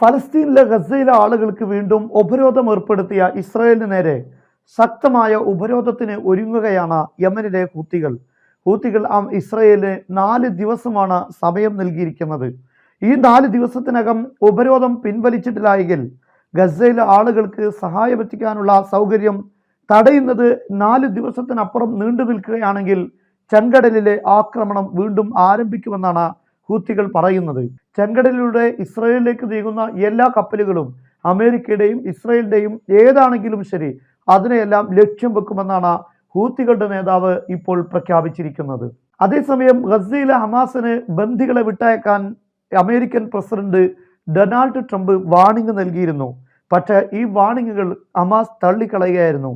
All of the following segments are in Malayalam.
ഫലസ്തീനിലെ ഗസയിലെ ആളുകൾക്ക് വീണ്ടും ഉപരോധം ഏർപ്പെടുത്തിയ ഇസ്രായേലിന് നേരെ ശക്തമായ ഉപരോധത്തിന് ഒരുങ്ങുകയാണ് യമനിലെ ഹൂത്തികൾ. ഇസ്രായേലിന് 4 ദിവസമാണ് സമയം നൽകിയിരിക്കുന്നത്. ഈ 4 ദിവസത്തിനകം ഉപരോധം പിൻവലിച്ചിട്ടില്ലായെങ്കിൽ ഗസയിലെ ആളുകൾക്ക് സഹായമെത്തിക്കാനുള്ള സൗകര്യം തടയുന്നത് 4 ദിവസത്തിനപ്പുറം നീണ്ടു നിൽക്കുകയാണെങ്കിൽ ചെങ്കടലിലെ ആക്രമണം വീണ്ടും ആരംഭിക്കുമെന്നാണ് ഹൂത്തികൾ പറയുന്നത്. ചെങ്കടലിലൂടെ ഇസ്രായേലിലേക്ക് നീങ്ങുന്ന എല്ലാ കപ്പലുകളും അമേരിക്കയുടെയും ഇസ്രായേലിന്റെയും ഏതാണെങ്കിലും ശരി, അതിനെയെല്ലാം ലക്ഷ്യം വെക്കുമെന്നാണ് ഹൂത്തികളുടെ നേതാവ് ഇപ്പോൾ പ്രഖ്യാപിച്ചിരിക്കുന്നത്. അതേസമയം ഗസയിലെ ഹമാസിന് ബന്ദികളെ വിട്ടയക്കാൻ American president Donald Trump warning നൽകിയിരുന്നു. പക്ഷേ ഈ വാണിങ്ങുകൾ ഹമാസ് തള്ളിക്കളയുകയായിരുന്നു.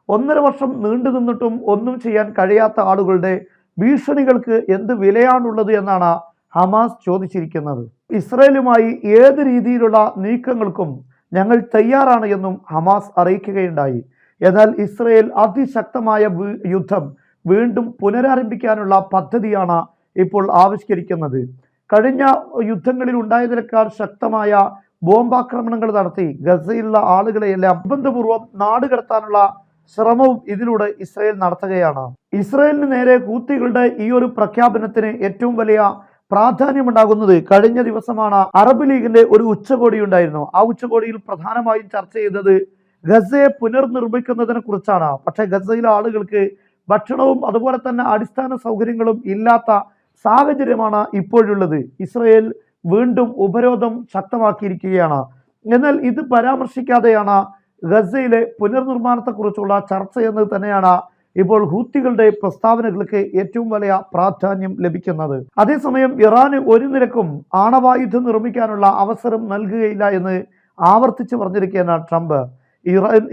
1.5 വർഷം നീണ്ടു നിന്നിട്ടും ഒന്നും ചെയ്യാൻ കഴിയാത്ത ആളുകളുടെ ഭീഷണികൾക്ക് എന്ത് വിലയാണുള്ളത് എന്നാണ് ഹമാസ് ചോദിച്ചിരിക്കുന്നത്. ഇസ്രായേലുമായി ഏത് രീതിയിലുള്ള നീക്കങ്ങൾക്കും ഞങ്ങൾ തയ്യാറാണ് എന്നും ഹമാസ് അറിയിക്കുകയുണ്ടായി. എന്നാൽ ഇസ്രായേൽ അതിശക്തമായ യുദ്ധം വീണ്ടും പുനരാരംഭിക്കാനുള്ള പദ്ധതിയാണ് ഇപ്പോൾ ആവിഷ്കരിക്കുന്നത്. കഴിഞ്ഞ യുദ്ധങ്ങളിൽ ഉണ്ടായതിനേക്കാൾ ശക്തമായ ബോംബാക്രമണങ്ങൾ നടത്തി ഗസയിലുള്ള ആളുകളെയെല്ലാം നിർബന്ധപൂർവ്വം നാടുകടത്താനുള്ള ശ്രമവും ഇതിലൂടെ ഇസ്രായേൽ നടത്തുകയാണ്. ഇസ്രായേലിന് നേരെ ഹൂത്തികളുടെ ഈ ഒരു പ്രഖ്യാപനത്തിന് ഏറ്റവും വലിയ പ്രാധാന്യമുണ്ടാകുന്നത് കഴിഞ്ഞ ദിവസമാണ്. അറബ് ലീഗിന്റെ ഒരു ഉച്ചകോടി ഉണ്ടായിരുന്നു. ആ ഉച്ചകോടിയിൽ പ്രധാനമായും ചർച്ച ചെയ്തത് ഗസയെ പുനർനിർമ്മിക്കുന്നതിനെ കുറിച്ചാണ്. പക്ഷേ ഗസയിലെ ആളുകൾക്ക് ഭക്ഷണവും അതുപോലെ തന്നെ അടിസ്ഥാന സൗകര്യങ്ങളും ഇല്ലാത്ത സാഹചര്യമാണ് ഇപ്പോഴുള്ളത്. ഇസ്രായേൽ വീണ്ടും ഉപരോധം ശക്തമാക്കിയിരിക്കുകയാണ്. എന്നാൽ ഇത് പരാമർശിക്കാതെയാണ് ഗസയിലെ പുനർനിർമ്മാണത്തെക്കുറിച്ചുള്ള ചർച്ചയെന്ന് തന്നെയാണ് ഇപ്പോൾ ഹൂത്തികളുടെ പ്രസ്താവനകൾക്ക് ഏറ്റവും വലിയ പ്രാധാന്യം ലഭിക്കുന്നത്. അതേസമയം ഇറാന് ഒരു നിലക്കും ആണവായുധം നിർമ്മിക്കാനുള്ള അവസരം നൽകുകയില്ല എന്ന് ആവർത്തിച്ച് പറഞ്ഞിരിക്കുകയാണ് ട്രംപ്.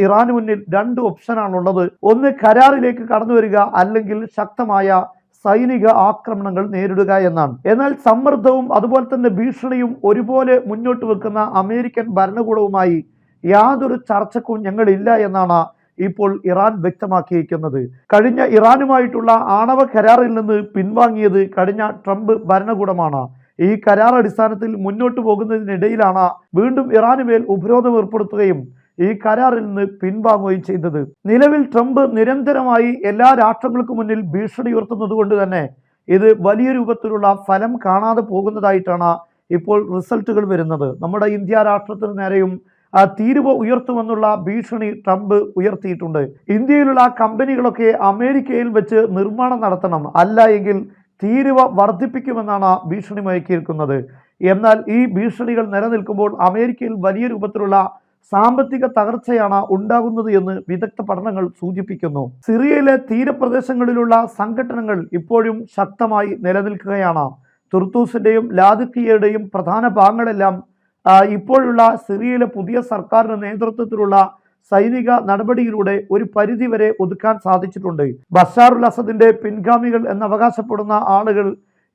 ഇറാന് മുന്നിൽ 2 ഓപ്ഷനാണുള്ളത്. ഒന്ന് കരാറിലേക്ക് കടന്നു വരിക, അല്ലെങ്കിൽ ശക്തമായ സൈനിക ആക്രമണങ്ങൾ നേരിടുക എന്നാണ്. എന്നാൽ സമ്മർദ്ദവും അതുപോലെ തന്നെ ഭീഷണിയും ഒരുപോലെ മുന്നോട്ട് വെക്കുന്ന അമേരിക്കൻ ഭരണകൂടവുമായി യാതൊരു ചർച്ചക്കും ഞങ്ങളില്ല എന്നാണ് ഇപ്പോൾ ഇറാൻ വ്യക്തമാക്കിയിരിക്കുന്നത്. കഴിഞ്ഞ ഇറാനുമായിട്ടുള്ള ആണവ കരാറിൽ നിന്ന് പിൻവാങ്ങിയത് കഴിഞ്ഞ ട്രംപ് ഭരണകൂടമാണ്. ഈ കരാർ അടിസ്ഥാനത്തിൽ മുന്നോട്ട് പോകുന്നതിനിടയിലാണ് വീണ്ടും ഇറാന് മേൽ ഉപരോധം ഏർപ്പെടുത്തുകയും ഈ കരാറിൽ നിന്ന് പിൻവാങ്ങുകയും ചെയ്തത്. നിലവിൽ ട്രംപ് നിരന്തരമായി എല്ലാ രാഷ്ട്രങ്ങൾക്കും മുന്നിൽ ഭീഷണി ഉയർത്തുന്നത് കൊണ്ട് തന്നെ ഇത് വലിയ രൂപത്തിലുള്ള ഫലം കാണാതെ പോകുന്നതായിട്ടാണ് ഇപ്പോൾ റിസൾട്ടുകൾ വരുന്നത്. നമ്മുടെ ഇന്ത്യ രാഷ്ട്രത്തിന് നേരെയും തീരുവ ഉയർത്തുമെന്നുള്ള ഭീഷണി ട്രംപ് ഉയർത്തിയിട്ടുണ്ട്. ഇന്ത്യയിലുള്ള കമ്പനികളൊക്കെ അമേരിക്കയിൽ വെച്ച് നിർമ്മാണം നടത്തണം, അല്ല എങ്കിൽ തീരുവ വർദ്ധിപ്പിക്കുമെന്നാണ് ഭീഷണി മുഴക്കിയിരിക്കുന്നത്. എന്നാൽ ഈ ഭീഷണികൾ നിലനിൽക്കുമ്പോൾ അമേരിക്കയിൽ വലിയ രൂപത്തിലുള്ള സാമ്പത്തിക തകർച്ചയാണ് ഉണ്ടാകുന്നത് എന്ന് വിദഗ്ധ പഠനങ്ങൾ സൂചിപ്പിക്കുന്നു. സിറിയയിലെ തീരപ്രദേശങ്ങളിലുള്ള സംഘടനകൾ ഇപ്പോഴും ശക്തമായി നിലനിൽക്കുകയാണ്. തുർത്തൂസിന്റെയും ലാദിക്കിയയുടെയും പ്രധാന ഭാഗങ്ങളെല്ലാം ഇപ്പോഴുള്ള സിറിയയിലെ പുതിയ സർക്കാരിന്റെ നേതൃത്വത്തിലുള്ള സൈനിക നടപടിയിലൂടെ ഒരു പരിധിവരെ ഒതുക്കാൻ സാധിച്ചിട്ടുണ്ട്. ബഷാറുൽ അസദിന്റെ പിൻഗാമികൾ എന്നവകാശപ്പെടുന്ന ആളുകൾ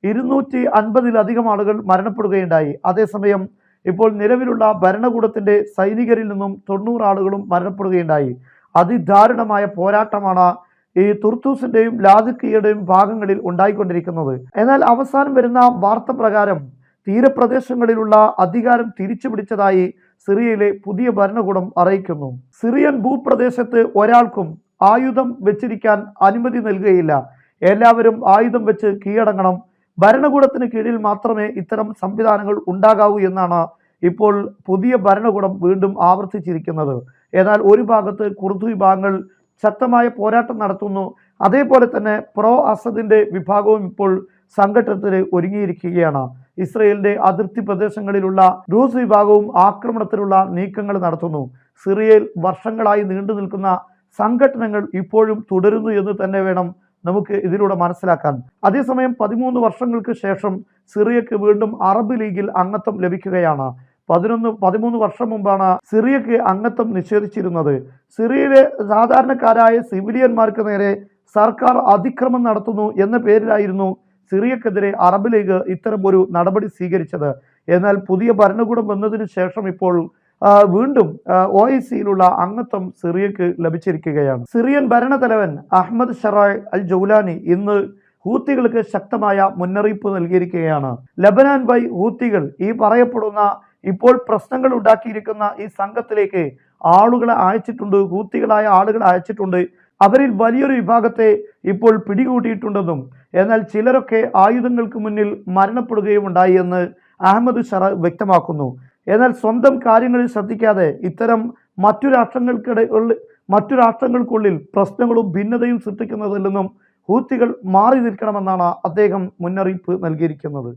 250-ലധികം ആളുകൾ മരണപ്പെടുകയുണ്ടായി. അതേസമയം ഇപ്പോൾ നിലവിലുള്ള ഭരണകൂടത്തിന്റെ സൈനികരിൽ നിന്നും 90 ആളുകളും മരണപ്പെടുകയുണ്ടായി. അതിദാരുണമായ പോരാട്ടമാണ് ഈ തുർത്തൂസിന്റെയും ലാദിക്കിയയുടെയും ഭാഗങ്ങളിൽ ഉണ്ടായിക്കൊണ്ടിരിക്കുന്നത്. എന്നാൽ അവസാനം വരുന്ന വാർത്ത പ്രകാരം തീരപ്രദേശങ്ങളിലുള്ള അധികാരം തിരിച്ചുപിടിച്ചതായി സിറിയയിലെ പുതിയ ഭരണകൂടം അറിയിക്കുന്നു. സിറിയൻ ഭൂപ്രദേശത്ത് ഒരാൾക്കും ആയുധം വെച്ചിരിക്കാൻ അനുമതി നൽകുകയില്ല. എല്ലാവരും ആയുധം വെച്ച് കീഴടങ്ങണം. ഭരണകൂടത്തിന് കീഴിൽ മാത്രമേ ഇത്തരം സംവിധാനങ്ങൾ ഉണ്ടാകാവൂ എന്നാണ് ഇപ്പോൾ പുതിയ ഭരണകൂടം വീണ്ടും ആവർത്തിച്ചിരിക്കുന്നത്. എന്നാൽ ഒരു ഭാഗത്ത് കുർദ് വിഭാഗങ്ങൾ ശക്തമായ പോരാട്ടം നടത്തുന്നു. അതേപോലെ തന്നെ പ്രോ അസദിന്റെ വിഭാഗവും ഇപ്പോൾ സംഘട്ടനത്തിന് ഒരുങ്ങിയിരിക്കുകയാണ്. ഇസ്രയേലിന്റെ അതിർത്തി പ്രദേശങ്ങളിലുള്ള റൂസ് വിഭാഗവും ആക്രമണത്തിനുള്ള നീക്കങ്ങൾ നടത്തുന്നു. സിറിയയിൽ വർഷങ്ങളായി നീണ്ടു നിൽക്കുന്ന സംഘടനകൾ ഇപ്പോഴും തുടരുന്നു എന്ന് തന്നെ വേണം നമുക്ക് ഇതിലൂടെ മനസ്സിലാക്കാൻ. അതേസമയം 13 വർഷങ്ങൾക്ക് ശേഷം സിറിയക്ക് വീണ്ടും അറബ് ലീഗിൽ അംഗത്വം ലഭിക്കുകയാണ്. 13 വർഷം മുമ്പാണ് സിറിയക്ക് അംഗത്വം നിഷേധിച്ചിരുന്നത്. സിറിയയിലെ സാധാരണക്കാരായ സിവിലിയന്മാർക്ക് നേരെ സർക്കാർ അതിക്രമം നടത്തുന്നു എന്ന പേരിലായിരുന്നു സിറിയക്കെതിരെ അറബ് ലീഗ് ഇത്തരം ഒരു നടപടി സ്വീകരിച്ചത്. എന്നാൽ പുതിയ ഭരണകൂടം വന്നതിന് ശേഷം ഇപ്പോൾ വീണ്ടും OICയിലുള്ള അംഗത്വം സിറിയക്ക് ലഭിച്ചിരിക്കുകയാണ്. സിറിയൻ ഭരണതലവൻ അഹമ്മദ് ഷറായ് അൽ ജൗലാനി ഇന്ന് ഹൂത്തികൾക്ക് ശക്തമായ മുന്നറിയിപ്പ് നൽകിയിരിക്കുകയാണ്. ലബനാൻ ഹൂത്തികൾ ഈ പറയപ്പെടുന്ന ഇപ്പോൾ പ്രശ്നങ്ങൾ ഉണ്ടാക്കിയിരിക്കുന്ന ഈ സംഘത്തിലേക്ക് ആളുകളെ അയച്ചിട്ടുണ്ട്, ഹൂത്തികളായ ആളുകളെ അയച്ചിട്ടുണ്ട്. അവരിൽ വലിയൊരു വിഭാഗത്തെ ഇപ്പോൾ പിടികൂടിയിട്ടുണ്ടെന്നും എന്നാൽ ചിലരൊക്കെ ആയുധങ്ങൾക്ക് മുന്നിൽ മരണപ്പെടുകയും ഉണ്ടായി എന്ന് അഹമ്മദ് ഷറ വ്യക്തമാക്കുന്നു. എന്നാൽ സ്വന്തം കാര്യങ്ങളിൽ ശ്രദ്ധിക്കാതെ ഇത്തരം മറ്റു രാഷ്ട്രങ്ങൾക്കുള്ളിൽ പ്രശ്നങ്ങളും ഭിന്നതയും സൃഷ്ടിക്കുന്നതിൽ നിന്നും ഹൂത്തികൾ മാറി നിൽക്കണമെന്നാണ് അദ്ദേഹം മുന്നറിയിപ്പ് നൽകിയിരിക്കുന്നത്.